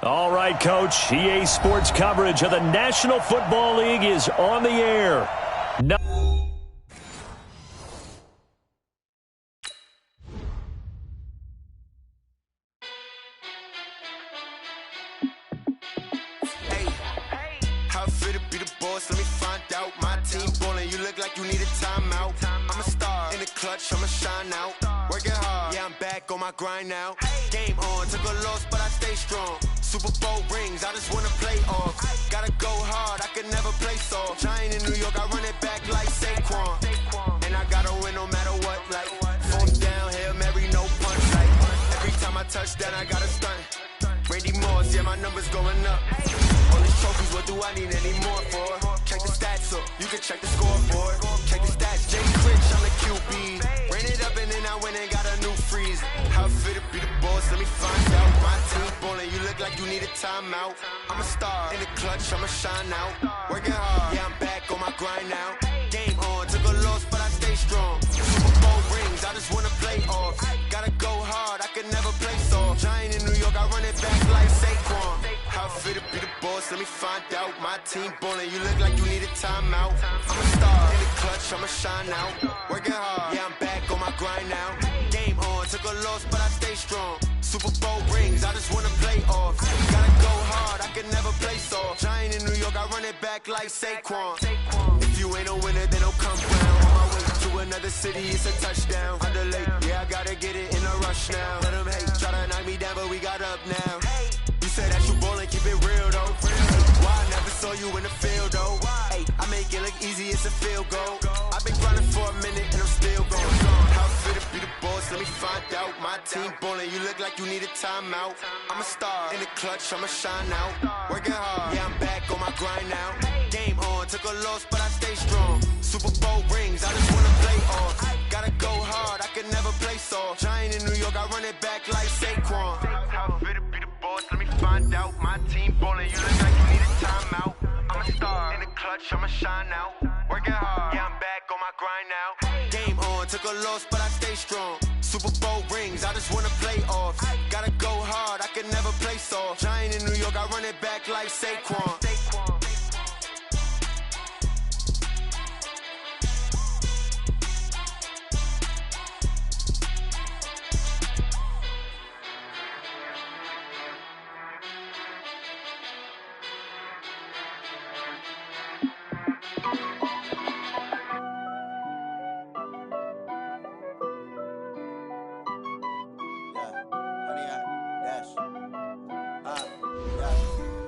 All right, Coach. EA Sports coverage of the National Football League is on the air. No. How fit to be the boss? Let me find out. My team ballin', you look like you need a timeout. I'm a star in the clutch, I'ma shine out. Working hard, yeah, I'm back on my grind now. Game on, took a loss, but I stay strong. Super Bowl rings, I just wanna play off. Gotta go hard, I can never play soft. Giant in New York, I run it back like Saquon. And I gotta win no matter what, like fourth down, Hail Mary, no punch. Like every time I touch that, I gotta stunt. Randy Moss, yeah, my numbers going up. All these trophies, what do I need any more for? Check the stats up, you can check the scoreboard. Check the stats, Jay Critch, I'm the QB. Ran it up and then I went and got a new freeze. How fit to be the boss, let me find out. My team ballin', you look like you need a timeout. I'm a star in the clutch, I'ma shine out. Working hard, yeah, I'm back on my grind now. Game on, took a loss, but I stay strong. Super Bowl rings, I just wanna play off. Gotta go hard, I can never play soft. Giant in New York, I run it back like Saquon. How fit to be the boss, let me find out. My team ballin', you look like you need a timeout. I'm a star in the clutch, I'ma shine out. Working hard, yeah, I'm back on my grind now. Game on, took a loss, but I stay strong. Super Bowl rings, I just wanna play off. Gotta go hard, I can never play soft. Giant in New York, I run it back like Saquon. If you ain't a winner, then don't come round. On my way to another city, it's a touchdown. Underlay, yeah, I gotta get it in a rush now. Let them hate, try to knock me down, but we got up now. You say that you ballin', keep it real though. Why I never saw you in the field though? Hey, I make it look easy, it's a field goal. I've been grinding for a minute and I'm still going. How fit to be the boss, let me find out. My team ballin', you look like you need a timeout. I'm a star in the clutch, I'ma shine out. Working hard, yeah, I'm back on my grind now. Game on, took a loss, but I stay strong. Super Bowl rings, I just wanna play off. Gotta go hard, I can never play soft. Giant in New York, I run it back like Saquon. How fit to be the boss, let me find out. My team ballin', you look like you need a timeout. I'm a star in the clutch, I'ma shine out. Working hard, yeah, I'm back on my grind now. Game on, took a loss, but I stay strong. Super Bowl rings, I just wanna play off. Gotta go hard, I can never play soft. Giant in New York, I run it back like Saquon.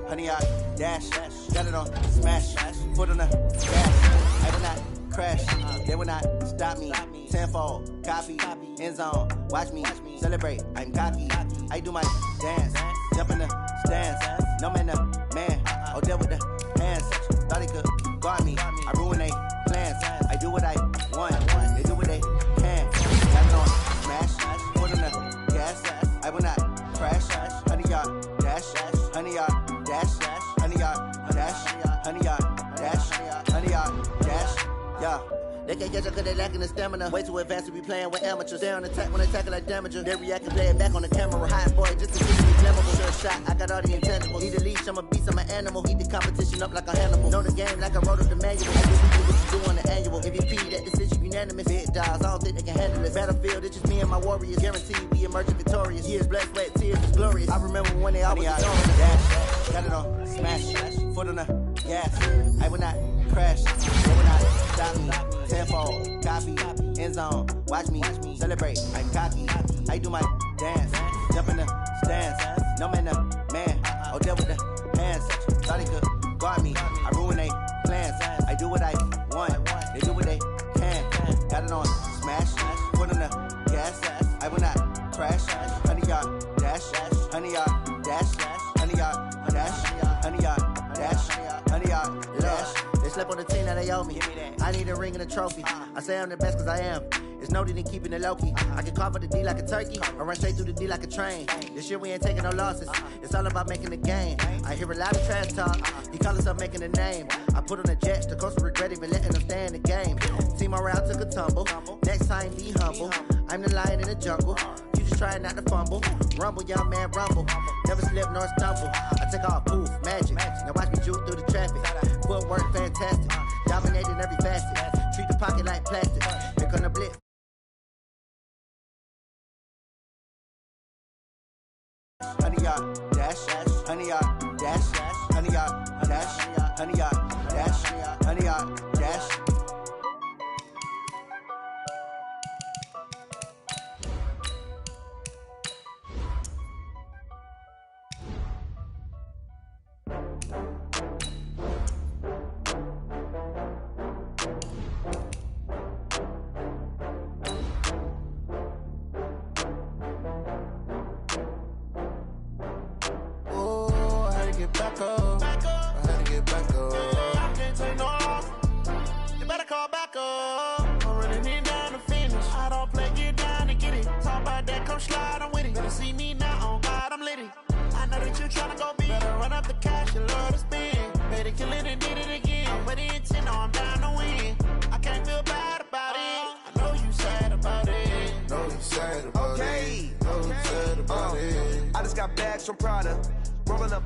Honey, I dash, got it on smash, foot on the gas. I will not crash, they will not stop me. Tenfold, copy, end zone, watch me celebrate. I'm cocky, I do my dance, jump in the stands. No man, the man, oh, deal with the hands. Thought he could guard me, I ruin they plans. I do what I want, they do what they can. Got it on smash, foot on the gas. I will not crash, honey, y'all dash, honey, y'all. Honey yard, dash, honey yard, dash, honey yard, dash, yeah. They can't catch up cause they lacking the stamina. Way too advanced to be playing with amateurs. Stay on attack when they tackle like damager. They react and play it back on the camera. Hot boy just to keep me flammable. Sure shot, I got all the intangibles. Need a leash, I'm a beast, I'm an animal. Eat the competition up like a Hannibal. Know the game like I wrote up the manual. I guess we do what you do on the annual. MVP, that decision unanimous. Big dogs, I don't think they can handle this. Battlefield, it's just me and my warriors. Guaranteed we emerging victorious. Years, blood, sweat, tears, it's glorious. I remember when they always was on the dash. Got it on smash, foot on the gas. I will not crash, they will not stop me. Tenfold, copy, end zone, watch me celebrate. I'm cocky, I do my dance, jump in the stands. No man, the man, oh, deal with the hands. Thought he could guard me, I ruin they plans. I do what I want, they do what they can. Got it on smash, foot on the gas. I will not crash, honey yard dash, honey yard dash, honey yard dash, honey yard dash, honey yard dash. They slept on the team that they owe me. I need a ring and a trophy. I say I'm the best cause I am. It's no need in keeping it low-key. I can carve up the D like a turkey or run straight through the D like a train. This year we ain't taking no losses. It's all about making the game. I hear a lot of trash talk. He call himself making a name. I put on the Jets. The coach will regret even letting them stay in the game. Team around took a tumble. Next time be humble. I'm the lion in the jungle. You just trying not to fumble. Rumble, young man, rumble. Never slip nor stumble. I take off, poof, magic. Now watch me juke through the traffic. Footwork, fantastic. Dominating every facet. Treat the pocket like plastic. Here come the blitz. Honey yard, dash, 100 yard, dash, 100 yard, dash, 100 yard, dash, 100 yard, dash. Back up. I had to get back up. I can't take no loss. You better call back up. I'm running in down to finish. I don't play, get down and get it. Talk about that, come slide, I'm with it. Better see me now, on God, I'm litty. I know that you tryna go big. Better run up the cash, you love to spend. Better kill it and did it again. I'm with the intent, no, I'm down to win. I can't feel bad about it. I know you sad about it. Know you sad about it. Know you sad about it. I just got bags from Prada. Rolling up.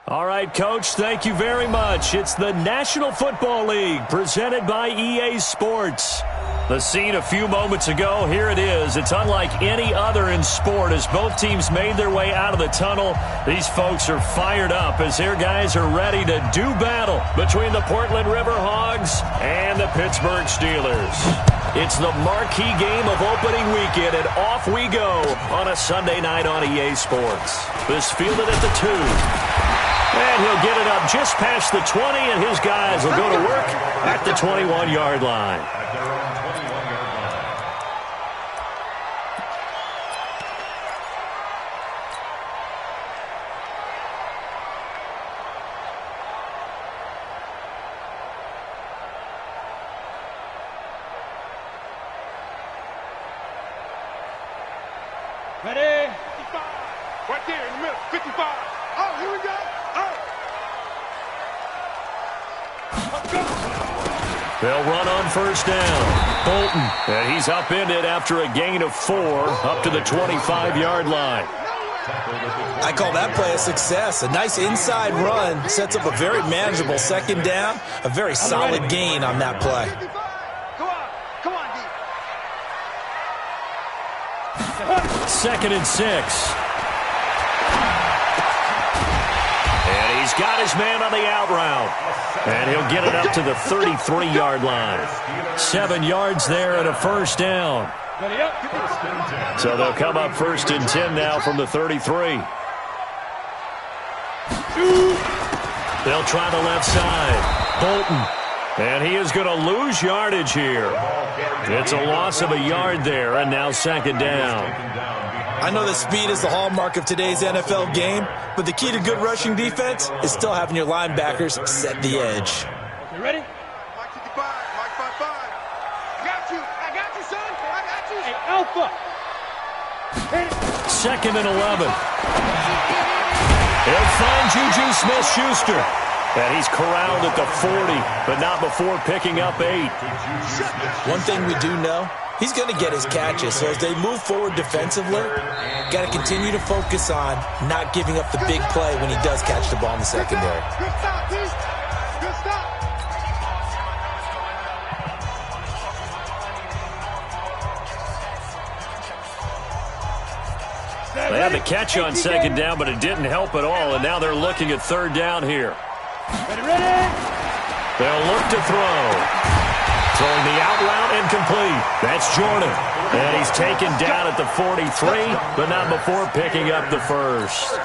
All right, Coach, thank you very much. It's the National Football League presented by EA Sports. The scene a few moments ago, here it is. It's unlike any other in sport as both teams made their way out of the tunnel. These folks are fired up as their guys are ready to do battle between the Portland Riverhogs and the Pittsburgh Steelers. It's the marquee game of opening weekend, and off we go on a Sunday night on EA Sports. This fielded at the 2. And he'll get it up just past the 20, and his guys will go to work at the 21-yard line. Ready? 55. Right there in the middle. 55. Oh, here we go. They'll run on first down. Bolton, and he's upended after a gain of 4 up to the 25-yard line. I call that play a success. A nice inside run sets up a very manageable second down. A very solid gain on that play. Come on, D. 2nd and 6. And he's got his man on the out route. And he'll get it up to the 33-yard line. 7 yards there and a first down. So they'll come up 1st and 10 now from the 33. They'll try the left side. Bolton. And he is going to lose yardage here. It's a loss of a yard there, and now 2nd down. I know that speed is the hallmark of today's NFL game, but the key to good rushing defense is still having your linebackers set the edge. You ready? Mike 55, Mike 55. I got you, son. I got you. Hey, Alpha. 2nd and 11. He'll find Juju Smith-Schuster. And he's corralled at the 40, but not before picking up 8. One thing we do know, he's going to get his catches. So as they move forward defensively, got to continue to focus on not giving up the big play when he does catch the ball in the secondary. Good stop, D. Good stop. They had the catch on 2nd down, but it didn't help at all, and now they're looking at 3rd down here. Ready? They'll look to throw. Throwing the out route incomplete. That's Jordan. And he's taken down at the 43, but not before picking up the first.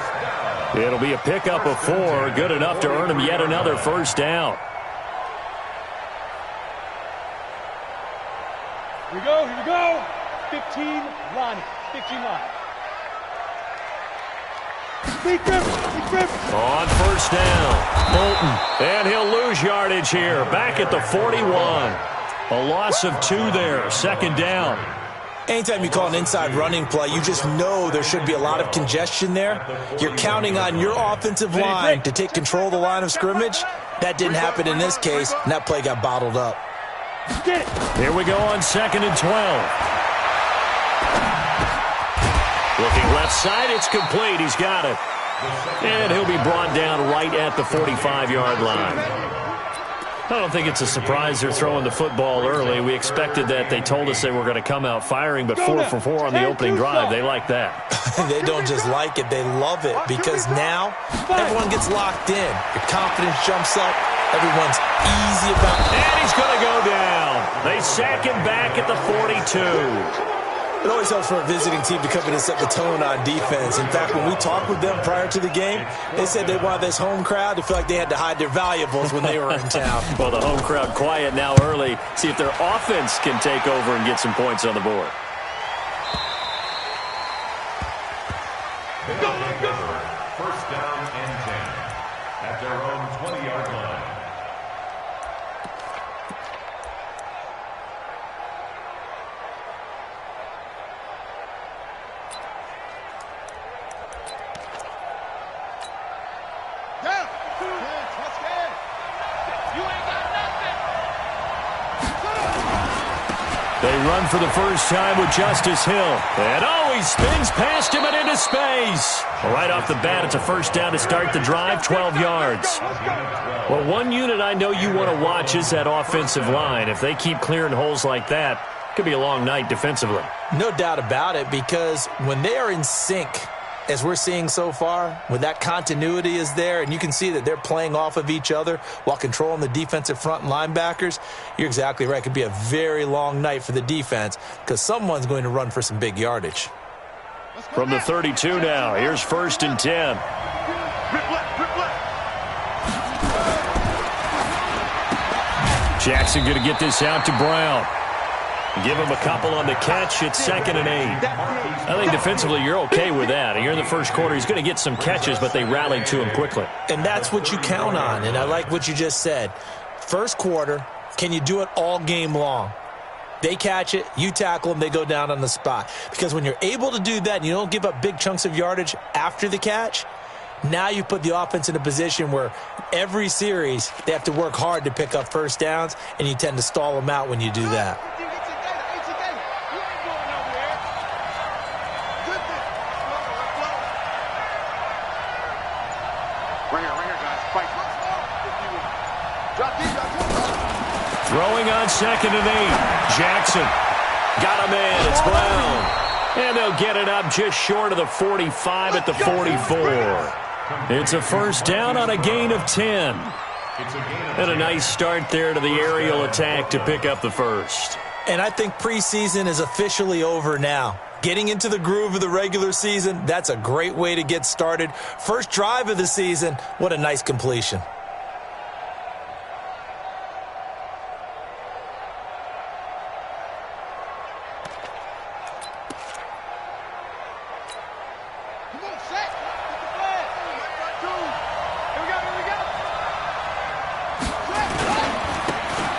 It'll be a pickup of 4, good enough to earn him yet another first down. Here we go. 15 line. 15 line. On first down, Bolton, and he'll lose yardage here, back at the 41. A loss of 2 there, 2nd down. Anytime you call an inside running play, you just know there should be a lot of congestion there. You're counting on your offensive line to take control of the line of scrimmage. That didn't happen in this case, and that play got bottled up. Here we go on 2nd and 12. Looking left side, it's complete. He's got it. And he'll be brought down right at the 45-yard line. I don't think it's a surprise they're throwing the football early. We expected that. They told us they were going to come out firing, but 4 for 4 on the opening drive. They like that. They don't just like it, they love it, because now everyone gets locked in. Your confidence jumps up. Everyone's easy about it. And he's going to go down. They sack him back at the 42. It always helps for a visiting team to come in and set the tone on defense. In fact, when we talked with them prior to the game, they said they wanted this home crowd to feel like they had to hide their valuables when they were in town. Well, the home crowd quiet now early. See if their offense can take over and get some points on the board. First down and 10 at their own 20-yard line. They run for the first time with Justice Hill. And he spins past him and into space. Right off the bat, it's a first down to start the drive, 12 yards. Well, one unit I know you want to watch is that offensive line. If they keep clearing holes like that, it could be a long night defensively. No doubt about it, because when they are in sync, as we're seeing so far, when that continuity is there and you can see that they're playing off of each other while controlling the defensive front and linebackers, you're exactly right. It could be a very long night for the defense because someone's going to run for some big yardage. From the 32 now, here's 1st and 10. Jackson going to get this out to Brown. Give him a couple on the catch. It's 2nd and 8. I think defensively you're okay with that. Here in the first quarter, he's going to get some catches, but they rallied to him quickly. And that's what you count on, and I like what you just said. First quarter, can you do it all game long? They catch it, you tackle them, they go down on the spot. Because when you're able to do that and you don't give up big chunks of yardage after the catch, now you put the offense in a position where every series they have to work hard to pick up first downs, and you tend to stall them out when you do that. Throwing on 2nd and 8. Jackson got him in. It's Brown. And they'll get it up just short of the 45 at the 44. It's a first down on a gain of 10. And a nice start there to the aerial attack to pick up the first. And I think preseason is officially over now. Getting into the groove of the regular season, that's a great way to get started. First drive of the season, what a nice completion.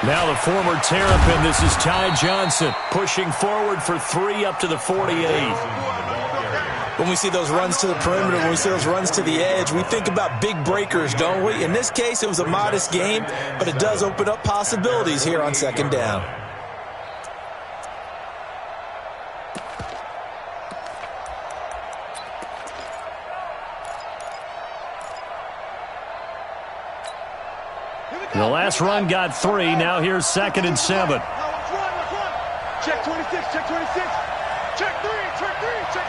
Now the former Terrapin, this is Ty Johnson, pushing forward for 3 up to the 48. When we see those runs to the perimeter, when we see those runs to the edge, we think about big breakers, don't we? In this case, it was a modest game, but it does open up possibilities here on 2nd down. The last run got 3. Now here's 2nd and 7. Check 26, check 26. Check 3, check 3, check.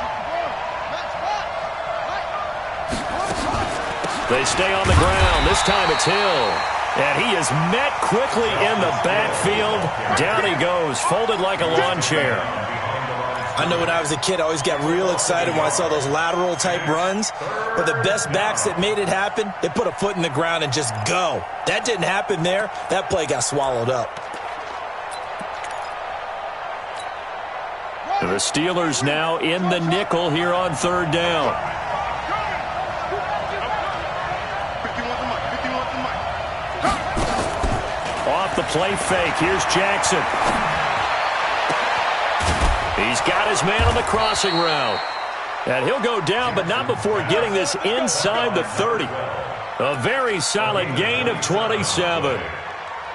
They stay on the ground. This time it's Hill. And he is met quickly in the backfield. Down he goes, folded like a lawn chair. I know when I was a kid, I always got real excited when I saw those lateral-type runs. But the best backs that made it happen, they put a foot in the ground and just go. That didn't happen there. That play got swallowed up. And the Steelers now in the nickel here on 3rd down. Off the play fake, here's Jackson. He's got his man on the crossing route. And he'll go down, but not before getting this inside the 30. A very solid gain of 27.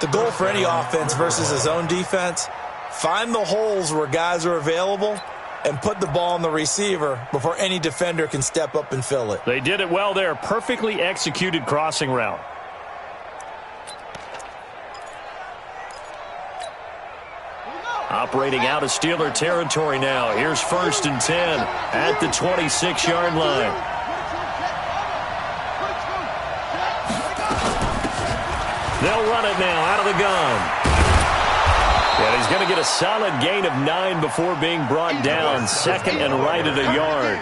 The goal for any offense versus a zone defense, find the holes where guys are available and put the ball on the receiver before any defender can step up and fill it. They did it well there. Perfectly executed crossing route. Operating out of Steeler territory now. Here's 1st and 10 at the 26-yard line. They'll run it now out of the gun. And he's going to get a solid gain of 9 before being brought down. 2nd and right at a yard.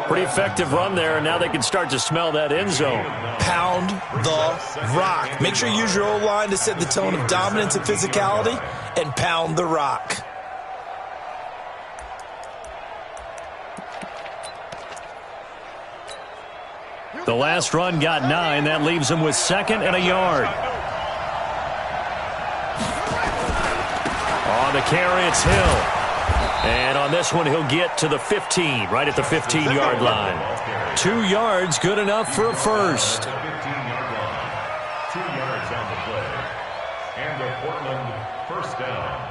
Pretty effective run there, and now they can start to smell that end zone. Pound the rock. Make sure you use your O-line to set the tone of dominance and physicality, and pound the rock. The last run got 9. That leaves him with 2nd and a yard. On the carry, it's Hill. And on this one, he'll get to the 15, right at the 15-yard line. 2 yards, good enough for a first. 2 yards on the play. And the Portland first down.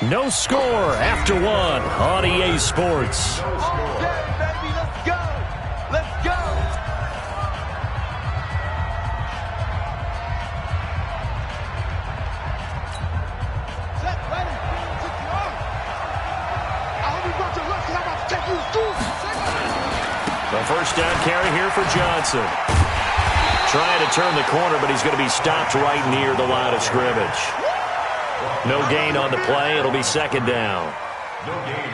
No score after 1 on EA Sports. The first down carry here for Johnson. Trying to turn the corner, but he's going to be stopped right near the line of scrimmage. No gain on the play. It'll be 2nd down.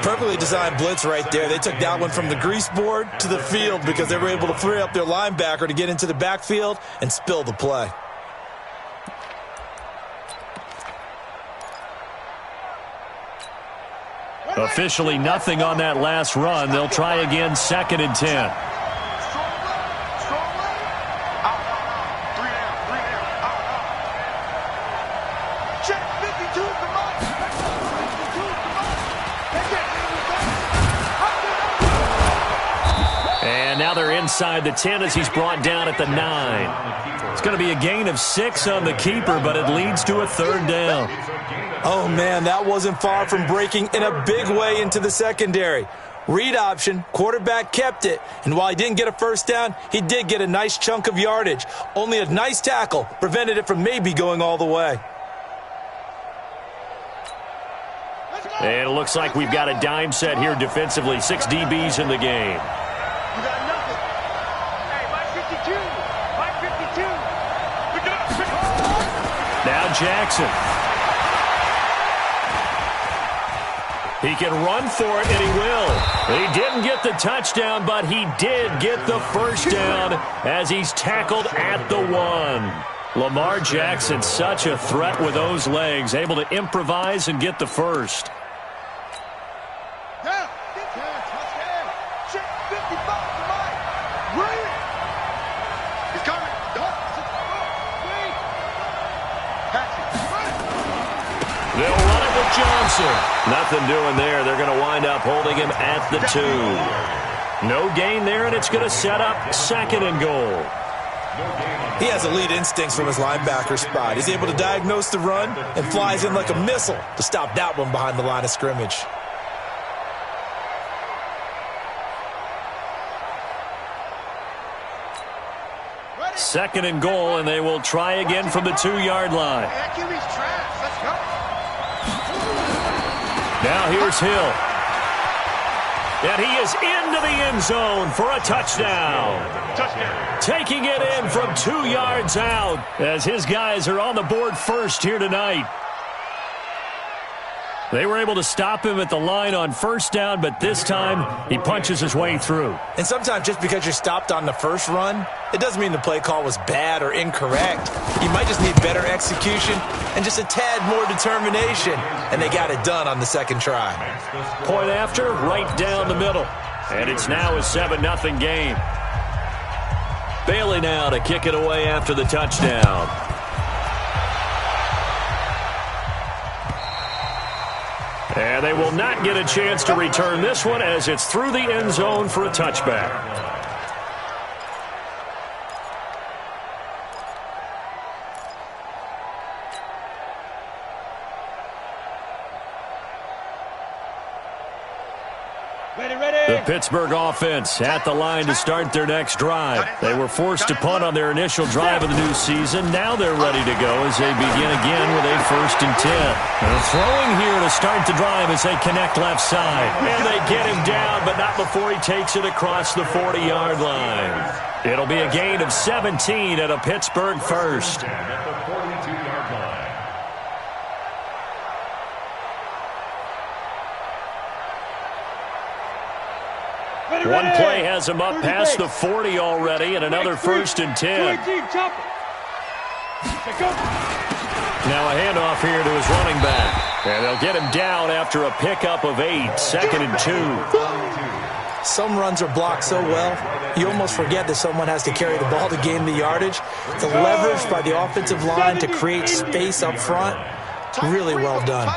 Perfectly designed blitz right there. They took that one from the grease board to the field because they were able to free up their linebacker to get into the backfield and spill the play. Officially nothing on that last run. They'll try again, 2nd and 10. And now they're inside the 10 as he's brought down at the 9. It's going to be a gain of 6 on the keeper, but it leads to a 3rd down. Oh, man, that wasn't far from breaking in a big way into the secondary. Read option, quarterback kept it, and while he didn't get a first down, he did get a nice chunk of yardage. Only a nice tackle prevented it from maybe going all the way. And it looks like we've got a dime set here defensively. 6 DBs in the game. Now Jackson. He can run for it, and he will. He didn't get the touchdown, but he did get the first down as he's tackled at the 1. Lamar Jackson, such a threat with those legs, able to improvise and get the first. They'll run it with Johnson. Nothing doing there. They're going to wind up holding him at the 2. No gain there, and it's going to set up 2nd and goal. He has elite instincts from his linebacker spot. He's able to diagnose the run and flies in like a missile to stop that one behind the line of scrimmage. Second and goal, and they will try again from the 2-yard line. Now here's Hill. And he is into the end zone for a touchdown. Taking it in from 2 yards out as his guys are on the board first here tonight. They were able to stop him at the line on first down, but this time he punches his way through. And sometimes just because you're stopped on the first run, it doesn't mean the play call was bad or incorrect. You might just need better execution and just a tad more determination, and they got it done on the second try. Point after, right down the middle. And it's now a 7-0 game. Bailey now to kick it away after the touchdown. And they will not get a chance to return this one as it's through the end zone for a touchback. The Pittsburgh offense at the line to start their next drive. They were forced to punt on their initial drive of the new season. Now they're ready to go as they begin again with a 1st and 10. They're throwing here to start the drive as they connect left side. And they get him down, but not before he takes it across the 40-yard line. It'll be a gain of 17 at a Pittsburgh first. At the 42-yard line. One play has him up past the 40 already, and another 1st and 10. Now a handoff here to his running back. And they'll get him down after a pickup of 8, 2nd and 2. Some runs are blocked so well, you almost forget that someone has to carry the ball to gain the yardage. The leverage by the offensive line to create space up front, really well done.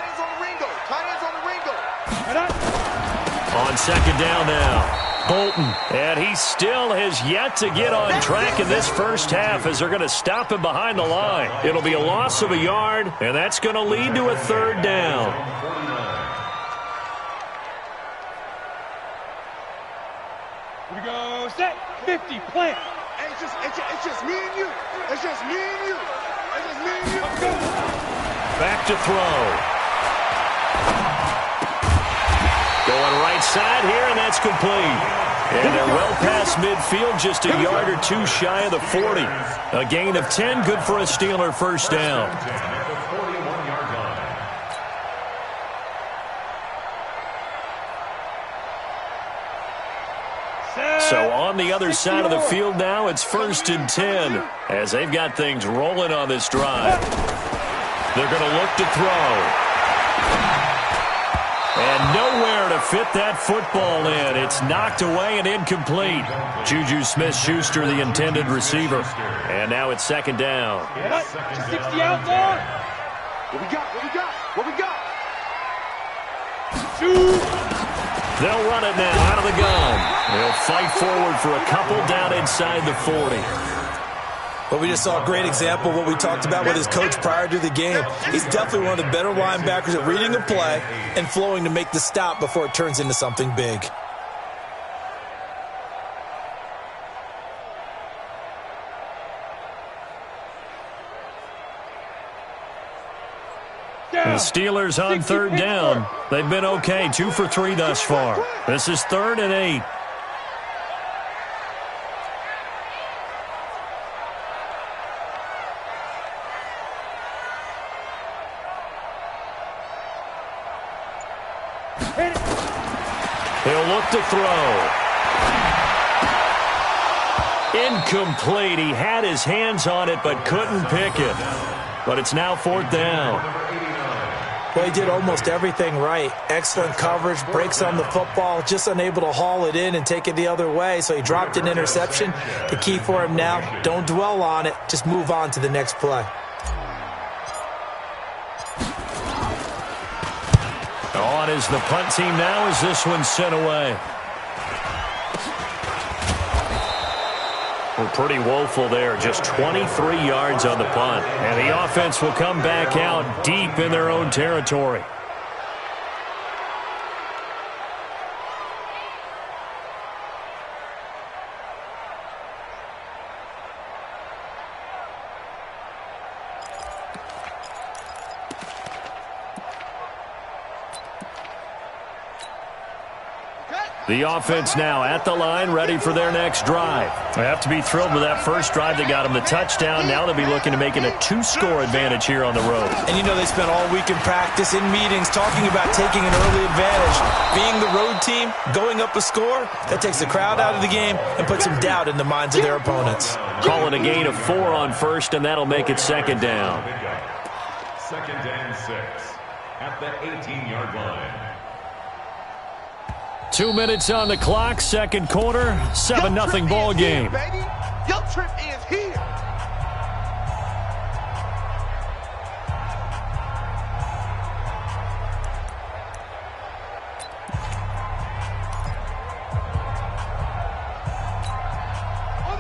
On 2nd down now. Bolton, and he still has yet to get on track in this first half as they're going to stop him behind the line. It'll be a loss of a yard, and that's going to lead to a 3rd down. Here we go, set, 50, plant. Hey, it's just me and you. It's just me and you. It's just me and you. Let's go. Back to throw. Going right side here, and that's complete. And they're well past midfield, just a yard or 2 shy of the 40. A gain of 10, good for a Steeler 1st down. At the 41-yard line. So on the other side of the field now, it's 1st and 10 as they've got things rolling on this drive. They're going to look to throw. And nowhere to fit that football in. It's knocked away and incomplete. Juju Smith-Schuster, the intended receiver. And now it's 2nd down. 60 outside. What we got? What we got? What we got? Shoot. They'll run it now out of the gun. They'll fight forward for a couple down inside the 40. But we just saw a great example of what we talked about with his coach prior to the game. He's definitely one of the better linebackers at reading a play and flowing to make the stop before it turns into something big. The Steelers on 3rd down. They've been okay, 2 for 3 thus far. This is 3rd and 8. He'll look to throw. Incomplete. He had his hands on it but couldn't pick it. But it's now 4th down. Well, he did almost everything right. Excellent coverage, breaks on the football, just unable to haul it in and take it the other way. So he dropped an interception. The key for him now, don't dwell on it. Just move on to the next play. On is the punt team now as this one's sent away. We're pretty woeful there. Just 23 yards on the punt. And the offense will come back out deep in their own territory. The offense now at the line, ready for their next drive. They have to be thrilled with that first drive that got them the touchdown. Now they'll be looking to make it a 2-score advantage here on the road. And you know they spent all week in practice, in meetings, talking about taking an early advantage. Being the road team, going up a score, that takes the crowd out of the game and puts some doubt in the minds of their opponents. Call it a gain of 4 on 1st, and that'll make it 2nd down. 2nd and 6 at the 18-yard line. 2 minutes on the clock, 2nd quarter, 7-0 ball game. Your trip is here.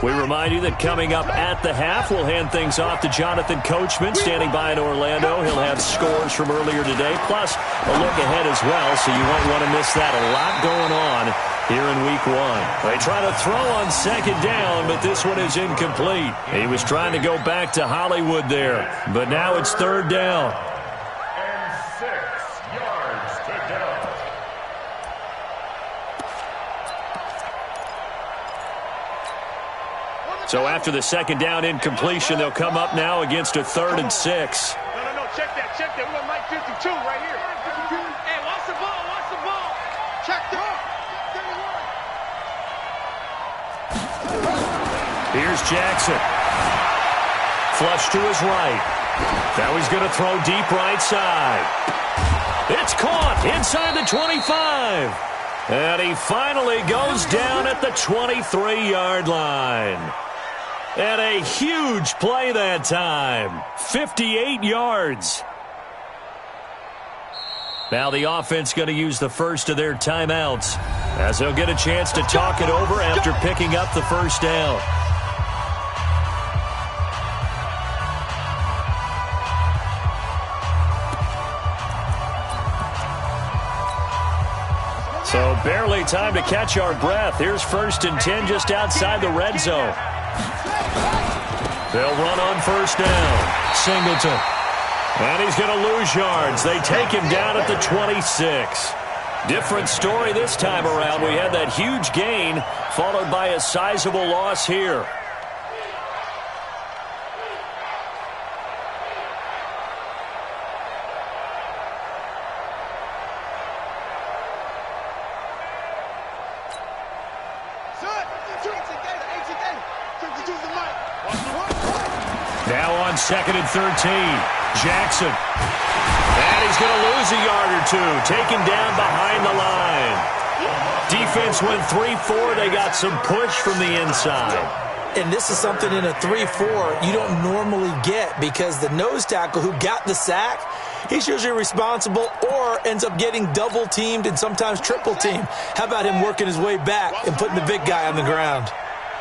We remind you that coming up at the half, we'll hand things off to Jonathan Coachman, standing by in Orlando. He'll have scores from earlier today, plus a look ahead as well, so you won't want to miss that. A lot going on here in week 1. They try to throw on second down, but this one is incomplete. He was trying to go back to Hollywood there, but now it's third down. And 6 yards to go. So after the second down incompletion, they'll come up now against a 3rd and 6. No, check that. We got Mike 52 right here. Hey, watch the ball. Check that. Here's Jackson. Flush to his right. Now he's going to throw deep right side. It's caught inside the 25. And he finally goes down at the 23-yard line. And a huge play that time. 58 yards. Now the offense going to use the first of their timeouts as they'll get a chance to talk it over after picking up the first down. So barely time to catch our breath. Here's 1st and 10 just outside the red zone. They'll run on first down. Singleton. And he's going to lose yards. They take him down at the 26. Different story this time around. We had that huge gain followed by a sizable loss here. Now on 2nd and 13. Jackson. And he's going to lose a yard or two. Taken down behind the line. Defense went 3-4. They got some push from the inside. And this is something in a 3-4 you don't normally get because the nose tackle who got the sack, he's usually responsible or ends up getting double-teamed and sometimes triple-teamed. How about him working his way back and putting the big guy on the ground?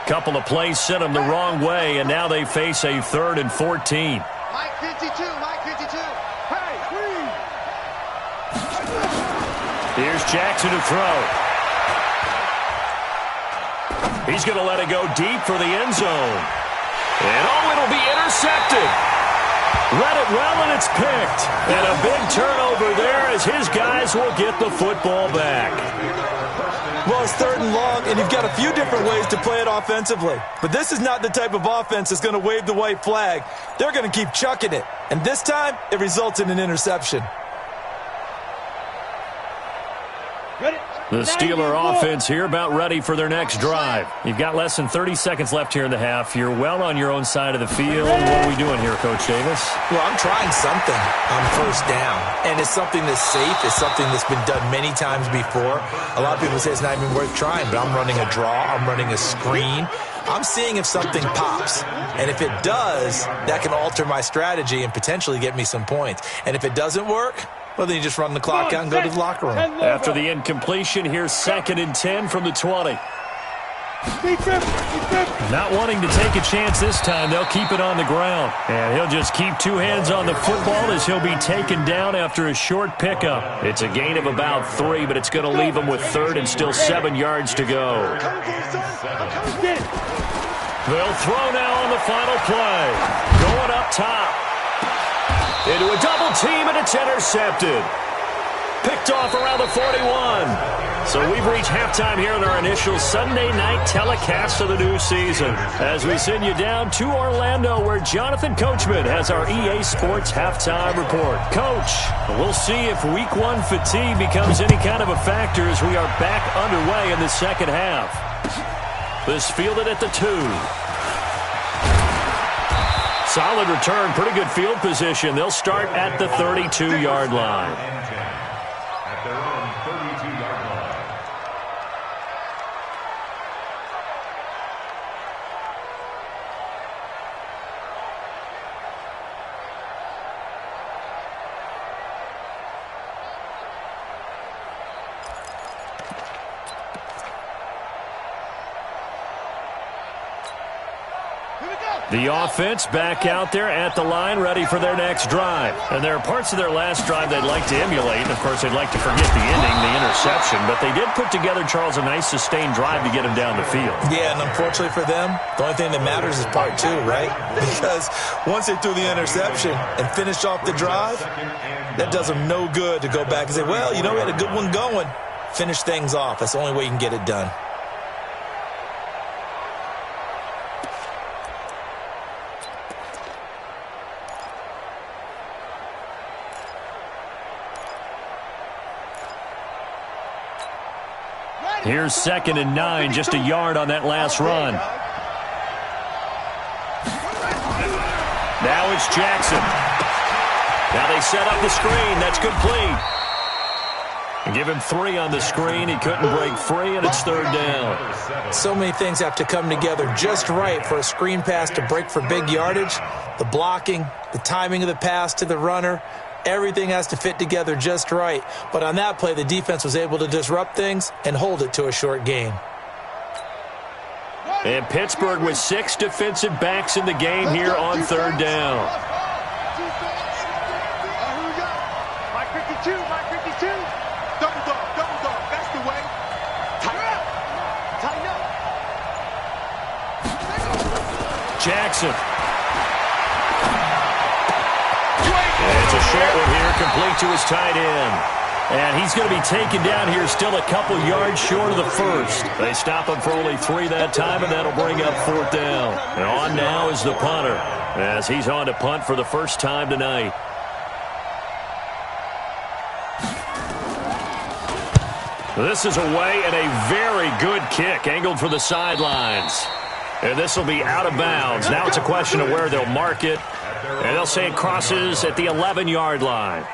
Couple of plays sent them the wrong way, and now they face a 3rd and 14. Mike 52. Hey, please. Here's Jackson to throw. He's going to let it go deep for the end zone. And it'll be intercepted. Let it well, and it's picked. And a big turnover there as his guys will get the football back. Well, it's 3rd and long, and you've got a few different ways to play it offensively. But this is not the type of offense that's going to wave the white flag. They're going to keep chucking it. And this time, it results in an interception. The Steeler offense here about ready for their next drive. You've got less than 30 seconds left here in the half. You're well on your own side of the field. What are we doing here, Coach Davis? Well, I'm trying something on first down, and it's something that's safe. It's something that's been done many times before. A lot of people say it's not even worth trying, but I'm running a draw. I'm running a screen. I'm seeing if something pops, and if it does, that can alter my strategy and potentially get me some points. And if it doesn't work, well, then you just run the clock out and go to the locker room. After the incompletion, here's 2nd and 10 from the 20. Not wanting to take a chance this time, they'll keep it on the ground. And he'll just keep 2 hands on the football as he'll be taken down after a short pickup. It's a gain of about 3, but it's going to leave him with 3rd and still 7 yards to go. They'll throw now on the final play. Going up top. Into a double team, and it's intercepted. Picked off around the 41. So we've reached halftime here in our initial Sunday night telecast of the new season as we send you down to Orlando where Jonathan Coachman has our EA Sports halftime report. Coach, we'll see if week 1 fatigue becomes any kind of a factor as we are back underway in the second half. This fielded at the 2. Solid return, pretty good field position. They'll start at the 32-yard line. At their own 32-yard line. Here we go. The offense back out there at the line, ready for their next drive. And there are parts of their last drive they'd like to emulate. And, of course, they'd like to forget the ending, the interception. But they did put together, Charles, a nice sustained drive to get him down the field. Yeah, and unfortunately for them, the only thing that matters is part two, right? Because once they threw the interception and finished off the drive, that does them no good to go back and say, well, you know, we had a good one going. Finish things off. That's the only way you can get it done. Here's 2nd and 9, just a yard on that last run. Now it's Jackson. Now they set up the screen. That's complete. And give him 3 on the screen. He couldn't break free, and it's 3rd down. So many things have to come together just right for a screen pass to break for big yardage. The blocking, the timing of the pass to the runner, everything has to fit together just right. But on that play, the defense was able to disrupt things and hold it to a short gain. And Pittsburgh with 6 defensive backs in the game here on 3rd down. Mike 52, Mike 52. Double dog, that's the way. Tighten up. Jackson. It's a short one here, complete to his tight end. And he's going to be taken down here still a couple yards short of the first. They stop him for only 3 that time, and that'll bring up 4th down. And on now is the punter, as he's on to punt for the first time tonight. This is away, and a very good kick, angled for the sidelines. And this will be out of bounds. Now it's a question of where they'll mark it. And they'll say it crosses at the 11-yard line.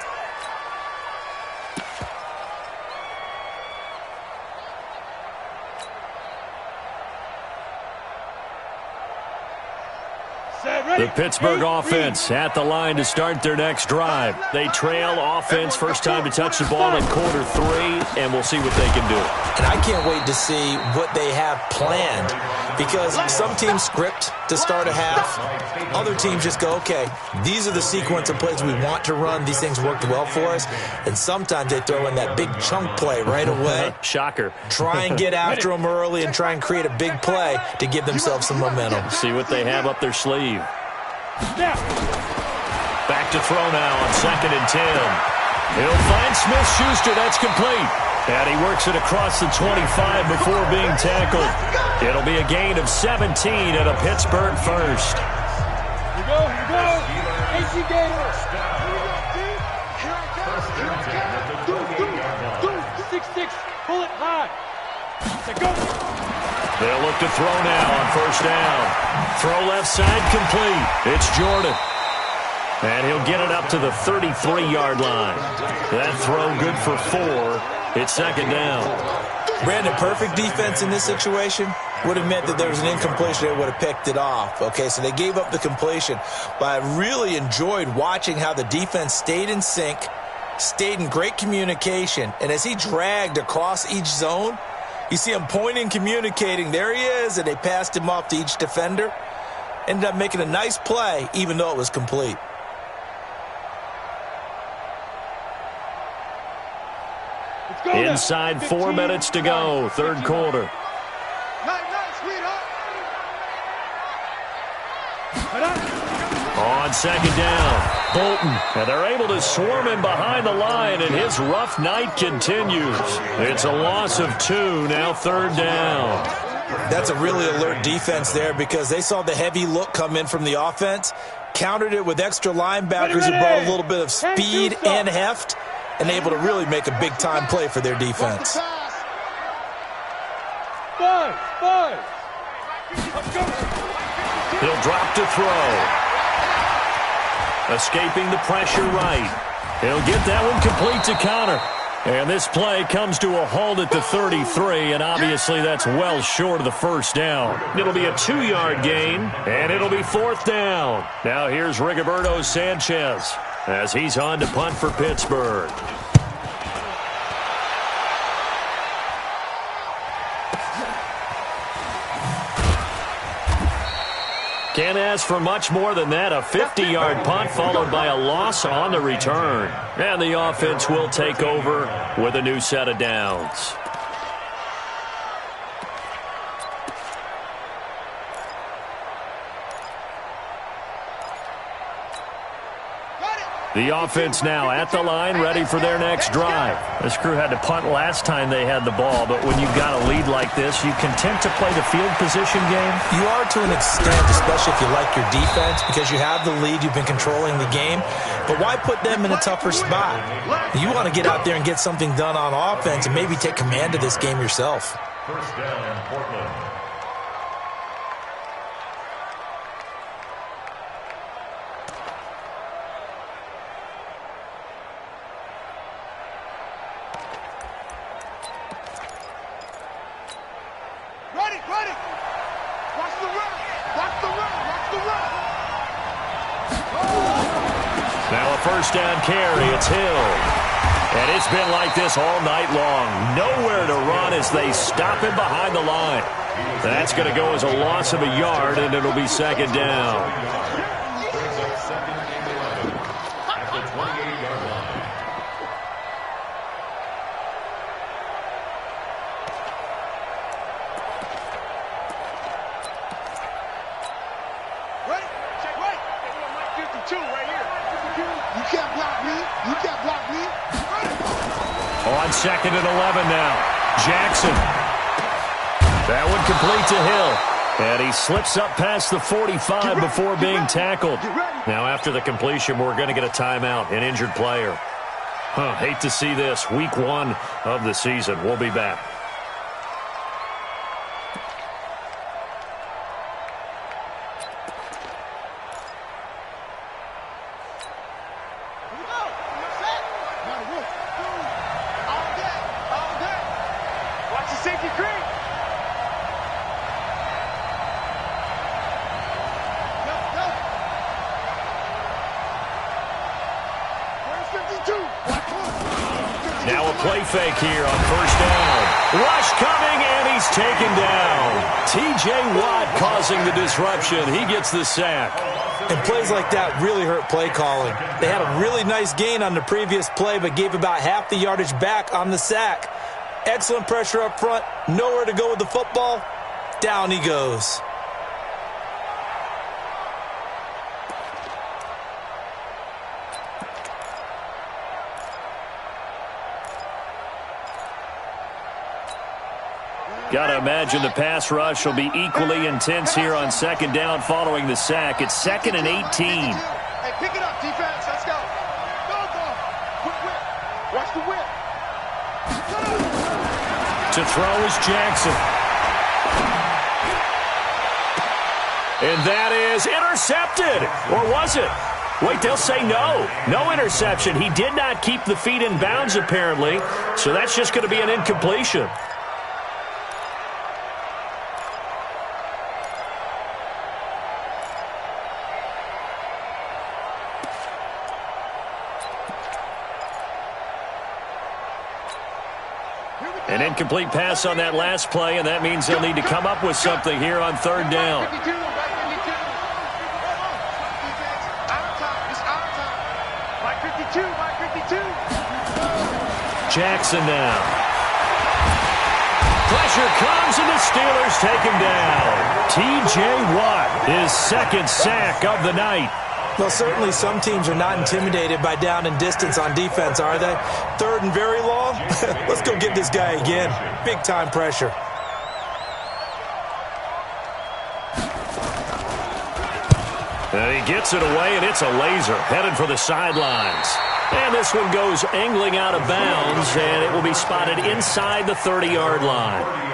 The Pittsburgh offense at the line to start their next drive. They trail offense, first time to touch the ball in quarter 3, and we'll see what they can do. And I can't wait to see what they have planned, because some teams script to start a half. Other teams just go, okay, these are the sequence of plays we want to run. These things worked well for us. And sometimes they throw in that big chunk play right away. Shocker. Try and get after them early and try and create a big play to give themselves some momentum. See what they have up their sleeve. Back to throw now on 2nd and 10. He'll find Smith-Schuster. That's complete. And he works it across the 25 before being tackled. It'll be a gain of 17 and a Pittsburgh first. Here you go. AC Gators. Do. 6-6. Pull it high. Let's go. They'll look to throw now on 1st down. Throw left side complete. It's Jordan. And he'll get it up to the 33-yard line. That throw good for 4. It's 2nd down. Brandon, perfect defense in this situation would have meant that there was an incompletion that would have picked it off. Okay, so they gave up the completion. But I really enjoyed watching how the defense stayed in sync, stayed in great communication. And as he dragged across each zone, you see him pointing, communicating. There he is, and they passed him off to each defender. Ended up making a nice play, even though it was complete. Inside 4 minutes to go, 3rd quarter. On 2nd down, Bolton. And they're able to swarm him behind the line, and his rough night continues. It's a loss of 2, now 3rd down. That's a really alert defense there, because they saw the heavy look come in from the offense, countered it with extra linebackers who brought a little bit of speed and heft, and able to really make a big-time play for their defense. He'll drop to throw. Escaping the pressure right. He'll get that one complete to Connor. And this play comes to a halt at the 33, and obviously that's well short of the 1st down. It'll be a 2-yard gain, and it'll be 4th down. Now here's Rigoberto Sanchez as he's on to punt for Pittsburgh. Can't ask for much more than that. A 50-yard punt followed by a loss on the return. And the offense will take over with a new set of downs. The offense now at the line, ready for their next drive. This crew had to punt last time they had the ball, but when you've got a lead like this, you content to play the field position game? You are to an extent, especially if you like your defense, because you have the lead, you've been controlling the game. But why put them in a tougher spot? You want to get out there and get something done on offense and maybe take command of this game yourself. First down, Portland. Now a first down carry. It's Hill. And it's been like this all night long. Nowhere to run as they stop him behind the line. That's going to go as a loss of a yard, and it'll be second down. On second and 11 now. Jackson. That one complete to Hill. And he slips up past the 45 before being tackled. Now after the completion, we're going to get a timeout, an injured player. Hate to see this. Week 1 of the season. We'll be back. Now a play fake here on first down. Rush coming, and he's taken down. T.J. Watt causing the disruption. He gets the sack. And plays like that really hurt play calling. They had a really nice gain on the previous play, but gave about half the yardage back on the sack. Excellent pressure up front. Nowhere to go with the football. Down he goes. Got to imagine the pass rush will be equally intense here on second down following the sack. It's 2nd and 18. Hey, pick it up, defense. Let's go. Go. Quick whip. Watch the whip. To throw is Jackson. And that is intercepted. Or was it? Wait, they'll say no. No interception. He did not keep the feet in bounds, apparently. So that's just going to be an incompletion. An incomplete pass on that last play, and that means they'll need to come up with something here on third down. Jackson now. Pressure comes, and the Steelers take him down. T.J. Watt, his second sack of the night. Well, certainly some teams are not intimidated by down and distance on defense, are they? Third and very long? Let's go get this guy again. Big-time pressure. He gets it away, and it's a laser headed for the sidelines. And this one goes angling out of bounds, and it will be spotted inside the 30-yard line.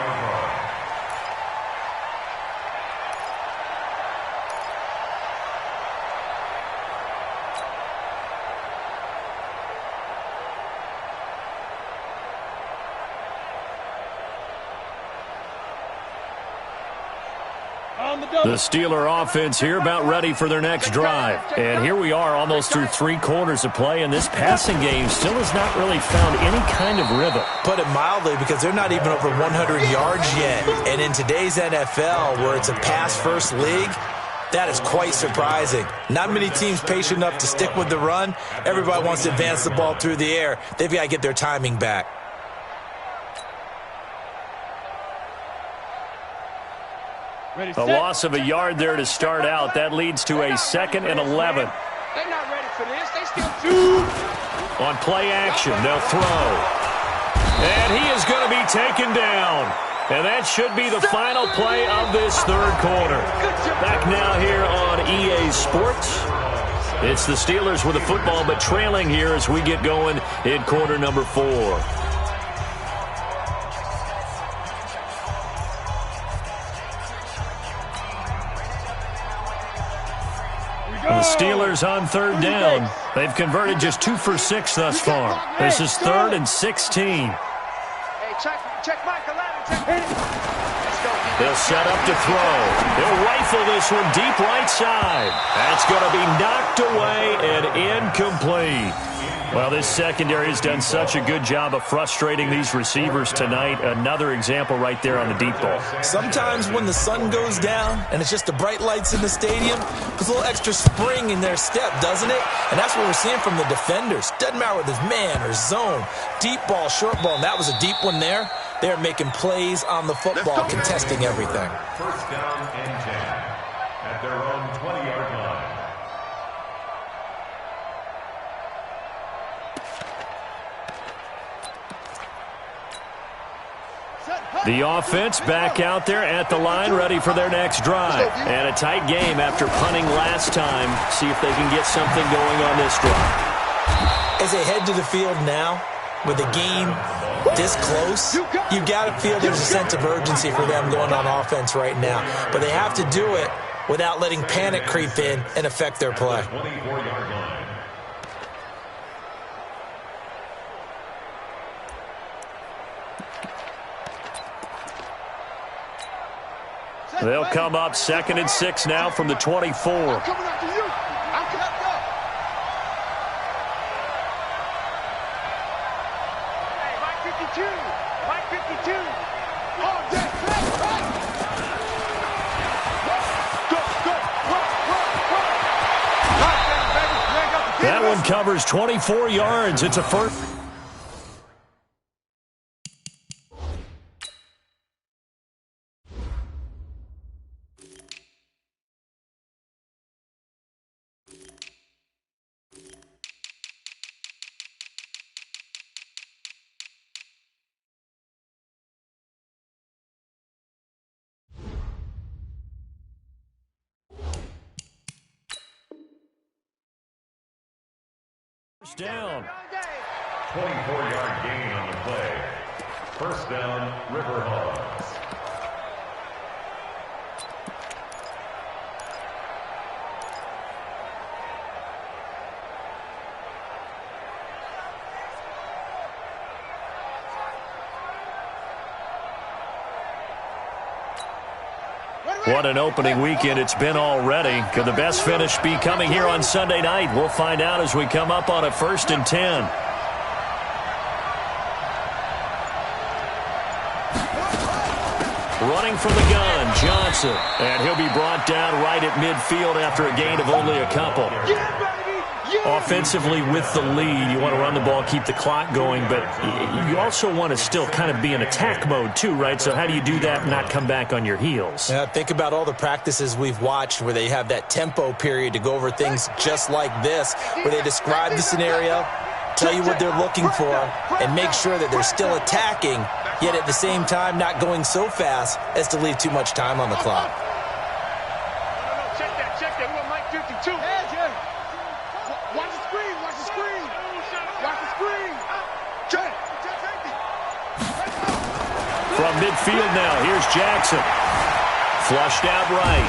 The Steeler offense here about ready for their next drive. And here we are almost through 3 quarters of play, and this passing game still has not really found any kind of rhythm. Put it mildly, because they're not even over 100 yards yet. And in today's NFL, where it's a pass-first league, That is quite surprising. Not many teams patient enough to stick with the run. Everybody wants to advance the ball through the air. They've got to get their timing back. A loss of a yard there to start out. That leads to a 2nd and 11. They're not ready for this. They still do. On play action, they'll throw. And he is going to be taken down. And that should be the final play of this third quarter. Back now here on EA Sports. It's the Steelers with the football, but trailing here as we get going in quarter number 4. The Steelers on third down. They've converted just 2 for 6 thus far. This is 3rd and 16. Hey, check Michael out. They'll set up to throw. They'll rifle this one deep right side. That's going to be knocked away and incomplete. Well, this secondary has done such a good job of frustrating these receivers tonight. Another example right there on the deep ball. Sometimes when the sun goes down and it's just the bright lights in the stadium, there's a little extra spring in their step, doesn't it? And that's what we're seeing from the defenders. Doesn't matter whether it's man or zone, deep ball, short ball, and that was a deep one there. They're making plays on the football, contesting everything. First down and 10 at their own 20-yard line. The offense back out there at the line, ready for their next drive. And a tight game after punting last time. See if they can get something going on this drive. As they head to the field now, with the game this close, you got to feel there's a sense of urgency for them going on offense right now. But they have to do it without letting panic creep in and affect their play. 24-yard line. They'll come up 2nd and 6 now from the 24. Coming after you. I'm coming after you. Hey, Mike 52. Mike 52. Oh, yeah. Go. That one covers 24 yards. It's a first. Down. 24-yard gain on the play. First down, Riverhawks. What an opening weekend it's been already. Could the best finish be coming here on Sunday night? We'll find out as we come up on a 1st and 10. Running from the gun, Johnson. And he'll be brought down right at midfield after a gain of only a couple. Offensively with the lead, you want to run the ball, keep the clock going, but you also want to still kind of be in attack mode too, right? So how do you do that and not come back on your heels? Yeah, think about all the practices we've watched where they have that tempo period to go over things just like this, where they describe the scenario, tell you what they're looking for, and make sure that they're still attacking, yet at the same time not going so fast as to leave too much time on the clock. Check that. We want Mike 52. Watch the screen. Check. From midfield now, here's Jackson. Flushed out right.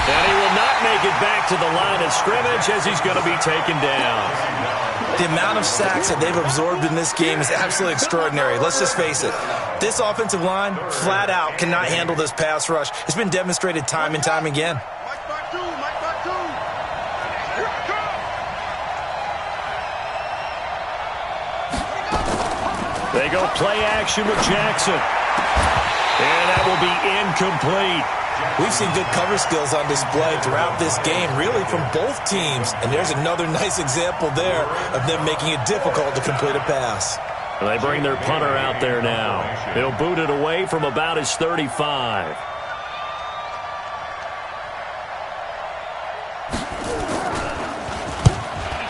And he will not make it back to the line of scrimmage as he's going to be taken down. The amount of sacks that they've absorbed in this game is absolutely extraordinary. Let's just face it. This offensive line, flat out, cannot handle this pass rush. It's been demonstrated time and time again. They go play action with Jackson. And that will be incomplete. We've seen good cover skills on display throughout this game, really from both teams. And there's another nice example there of them making it difficult to complete a pass. They bring their punter out there now. He'll boot it away from about his 35.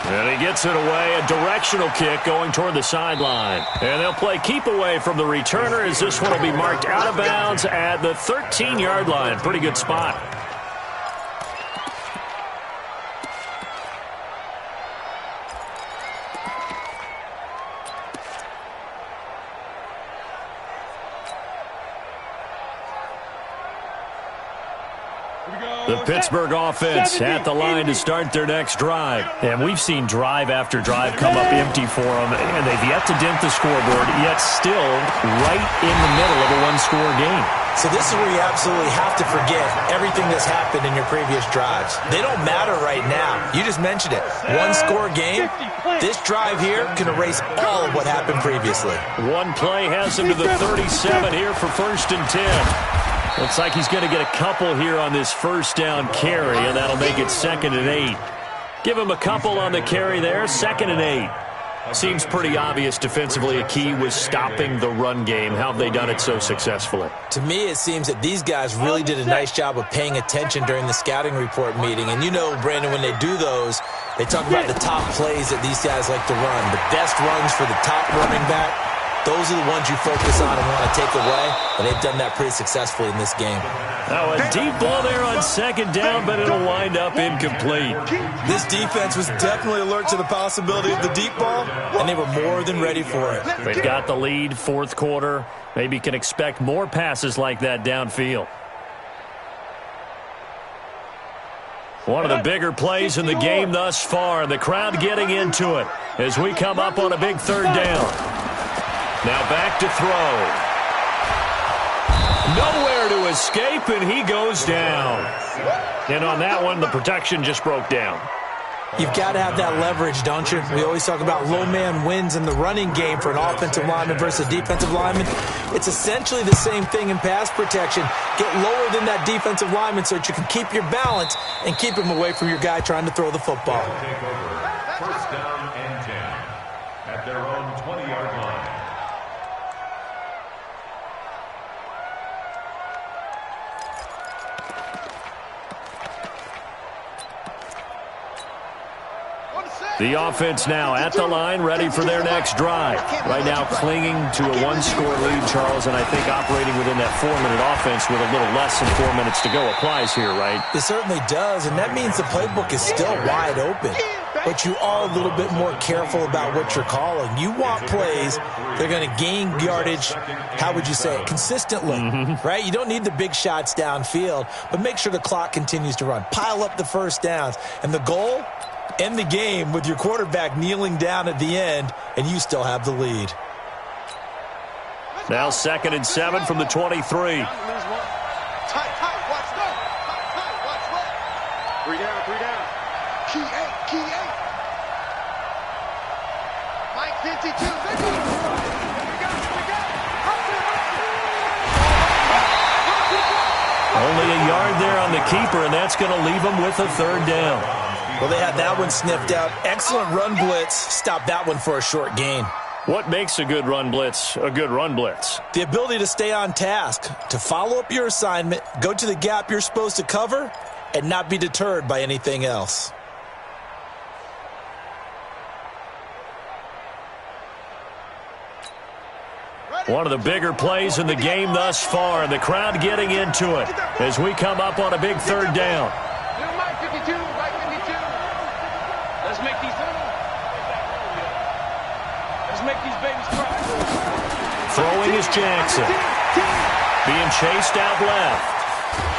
And he gets it away, a directional kick going toward the sideline. And they'll play keep away from the returner as this one will be marked out of bounds at the 13-yard line. Pretty good spot. The Pittsburgh offense at the line to start their next drive. And we've seen drive after drive come up empty for them, and they've yet to dent the scoreboard, yet still right in the middle of a one-score game. So this is where you absolutely have to forget everything that's happened in your previous drives. They don't matter right now. You just mentioned it. One-score game. This drive here can erase all of what happened previously. One play has him to the 37 here for 1st and 10. Looks like he's going to get a couple here on this first down carry, and that'll make it 2nd and 8. Give him a couple on the carry there, 2nd and 8. Seems pretty obvious defensively a key was stopping the run game. How have they done it so successfully? To me, it seems that these guys really did a nice job of paying attention during the scouting report meeting. And you know, Brandon, when they do those, they talk about the top plays that these guys like to run. The best runs for the top running back. Those are the ones you focus on and want to take away, and they've done that pretty successfully in this game. Now a deep ball there on 2nd down, but it'll wind up incomplete. This defense was definitely alert to the possibility of the deep ball, and they were more than ready for it. They've got the lead, 4th quarter. Maybe can expect more passes like that downfield. One of the bigger plays in the game thus far, and the crowd getting into it as we come up on a big 3rd down. Now back to throw. Nowhere to escape, and he goes down. And on that one, the protection just broke down. You've got to have that leverage, don't you? We always talk about low man wins in the running game for an offensive lineman versus a defensive lineman. It's essentially the same thing in pass protection. Get lower than that defensive lineman so that you can keep your balance and keep him away from your guy trying to throw the football. Take over 1st down and 10 at their own 20-yard line. The offense now at the line, ready for their next drive. Right now clinging to a one-score lead, Charles, and I think operating within that 4-minute offense with a little less than 4 minutes to go applies here, right? It certainly does, and that means the playbook is still wide open. But you are a little bit more careful about what you're calling. You want plays that are going to gain yardage, how would you say it, consistently, right? You don't need the big shots downfield, but make sure the clock continues to run. Pile up the first downs. And the goal? End the game with your quarterback kneeling down at the end, and you still have the lead. Now 2nd and 7 from the 23. Tight, watch that. Tight, watch that. 3 down. Key 8. Mike 52. Only a yard there on the keeper, and that's going to leave him with a 3rd down. Well, they had that one sniffed out. Excellent run blitz. Stop that one for a short gain. What makes a good run blitz a good run blitz? The ability to stay on task, to follow up your assignment, go to the gap you're supposed to cover, and not be deterred by anything else. One of the bigger plays in the game thus far, and the crowd getting into it as we come up on a big 3rd down. Mike 52. Let's make these babies cry. Throwing is Jackson. Being chased out left.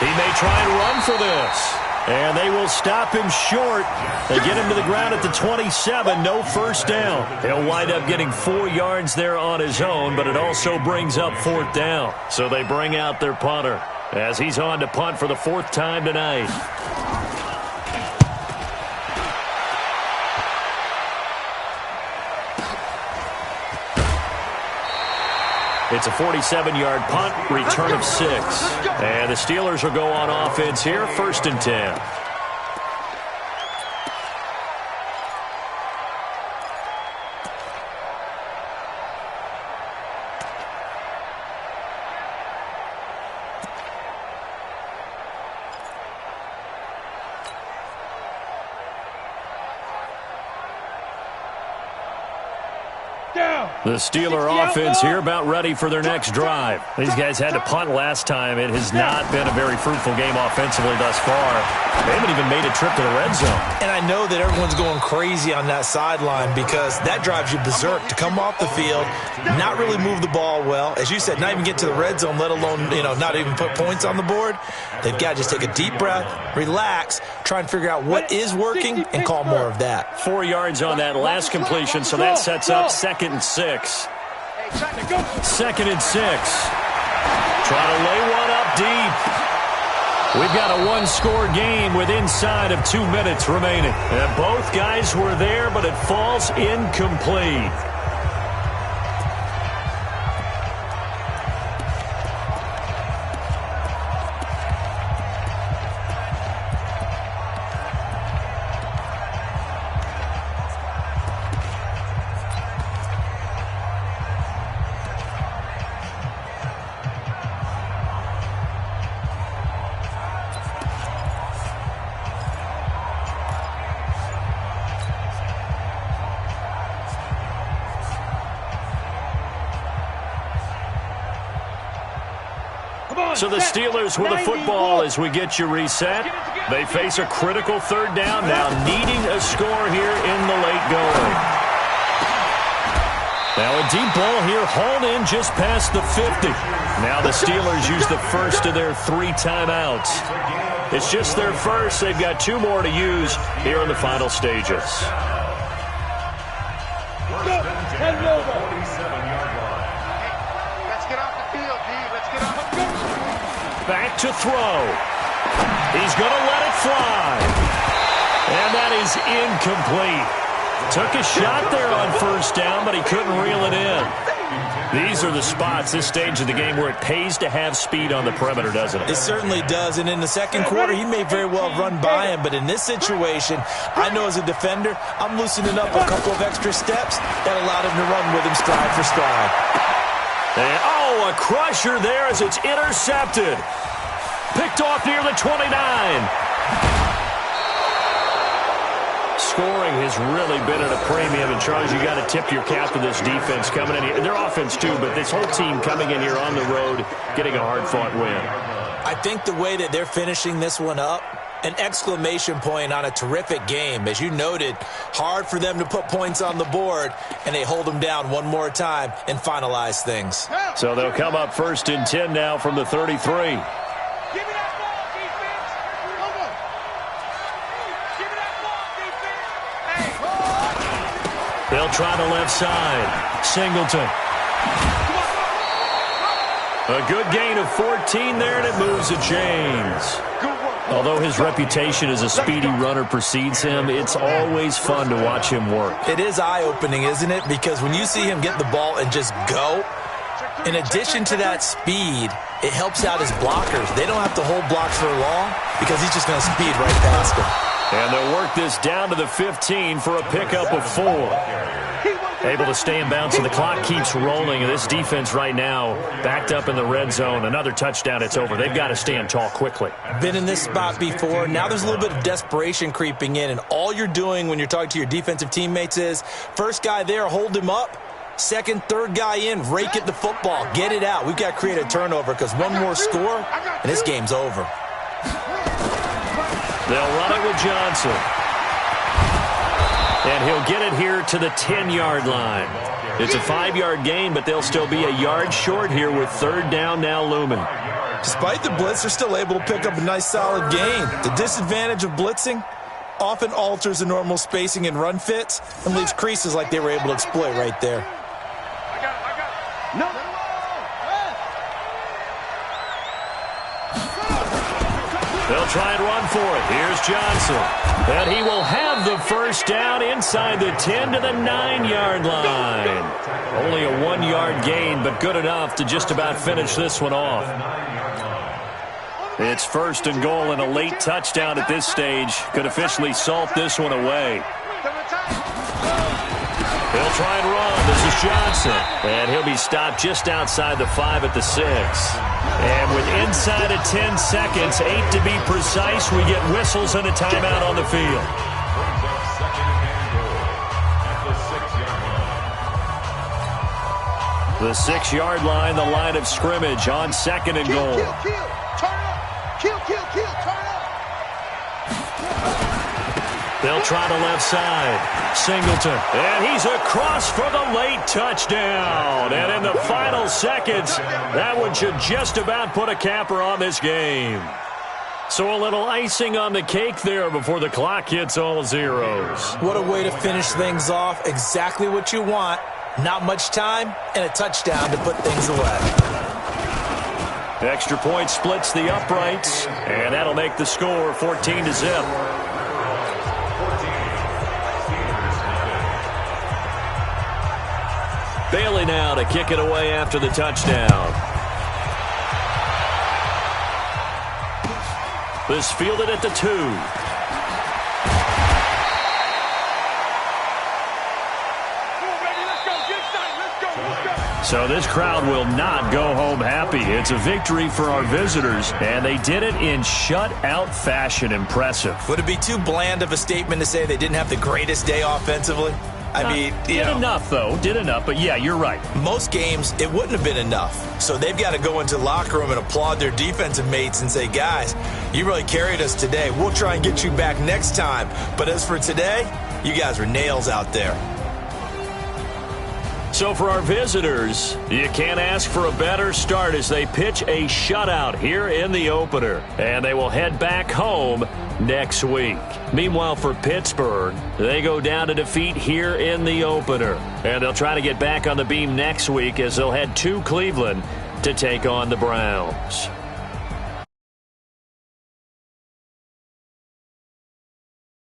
He may try and run for this. And they will stop him short. They get him to the ground at the 27. No 1st down. He'll wind up getting 4 yards there on his own, but it also brings up 4th down. So they bring out their punter as he's on to punt for the 4th time tonight. It's a 47-yard punt, return of 6. And the Steelers will go on offense here, 1st and 10. The Steeler offense here about ready for their next drive. These guys had to punt last time. It has not been a very fruitful game offensively thus far. They haven't even made a trip to the red zone. And I know that everyone's going crazy on that sideline because that drives you berserk to come off the field, not really move the ball well. As you said, not even get to the red zone, let alone, not even put points on the board. They've got to just take a deep breath, relax, try and figure out what is working, and call more of that. 4 yards on that last completion, so that sets up 2nd and 6. 2nd and 6. Try to lay one up deep. We've got a one-score game with inside of 2 minutes remaining. And both guys were there, but it falls incomplete. So the Steelers with the football as we get you reset. They face a critical 3rd down now, needing a score here in the late going. Now a deep ball here, hauled in just past the 50. Now the Steelers use the first of their 3 timeouts. It's just their first. They've got 2 more to use here in the final stages. Back to throw. He's going to let it fly. And that is incomplete. Took a shot there on 1st down, but he couldn't reel it in. These are the spots, this stage of the game, where it pays to have speed on the perimeter, doesn't it? It certainly does. And in the 2nd quarter, he may very well run by him. But in this situation, I know as a defender, I'm loosening up a couple of extra steps that allowed him to run with him stride for stride. And, a crusher there as it's intercepted. Picked off near the 29. Scoring has really been at a premium. And, Charles, you got to tip your cap to this defense coming in here. And their offense, too, but this whole team coming in here on the road, getting a hard-fought win. I think the way that they're finishing this one up, an exclamation point on a terrific game. As you noted, hard for them to put points on the board, and they hold them down one more time and finalize things. So they'll come up 1st and 10 now from the 33. They'll try the left side. Singleton. A good gain of 14 there, and it moves the chains. Although his reputation as a speedy runner precedes him, it's always fun to watch him work. It is eye-opening, isn't it? Because when you see him get the ball and just go, in addition to that speed, it helps out his blockers. They don't have to hold blocks for long because he's just going to speed right past them. And they'll work this down to the 15 for a pickup of 4. Able to stay in bounds, and the clock keeps rolling. And this defense right now backed up in the red zone. Another touchdown, it's over. They've got to stand tall quickly. Been in this spot before. Now there's a little bit of desperation creeping in, and all you're doing when you're talking to your defensive teammates is, first guy there, hold him up. Second, third guy in, rake at the football. Get it out. We've got to create a turnover because one more score, and this game's over. They'll run it with Johnson. And he'll get it here to the 10-yard line. It's a 5-yard gain, but they'll still be a yard short here with 3rd down now looming. Despite the blitz, they're still able to pick up a nice solid gain. The disadvantage of blitzing often alters the normal spacing and run fits and leaves creases like they were able to exploit right there. They'll try and run for it. Here's Johnson. And he will have the first down inside the 10 to the 9-yard line. Only a 1-yard gain, but good enough to just about finish this one off. It's first and goal, and a late touchdown at this stage could officially salt this one away. He'll try and run. This is Johnson. And he'll be stopped just outside the 5 at the 6. And with inside of 10 seconds, 8 to be precise, we get whistles and a timeout on the field. The 6-yard line, the line of scrimmage on second and goal. They'll try to left side. Singleton. And he's across for the late touchdown. And in the final seconds, that one should just about put a capper on this game. So a little icing on the cake there before the clock hits all zeros. What a way to finish things off. Exactly what you want. Not much time and a touchdown to put things away. Extra point splits the uprights, and that'll make the score 14-0. Bailey now to kick it away after the touchdown. This fielded at the 2. So this crowd will not go home happy. It's a victory for our visitors, and they did it in shutout fashion. Impressive. Would it be too bland of a statement to say they didn't have the greatest day offensively? I mean, did enough, though. Did enough, but yeah, you're right. Most games, it wouldn't have been enough. So they've got to go into the locker room and applaud their defensive mates and say, guys, you really carried us today. We'll try and get you back next time. But as for today, you guys were nails out there. So for our visitors, you can't ask for a better start as they pitch a shutout here in the opener. And they will head back home next week. Meanwhile, for Pittsburgh, they go down to defeat here in the opener. And they'll try to get back on the beam next week as they'll head to Cleveland to take on the Browns.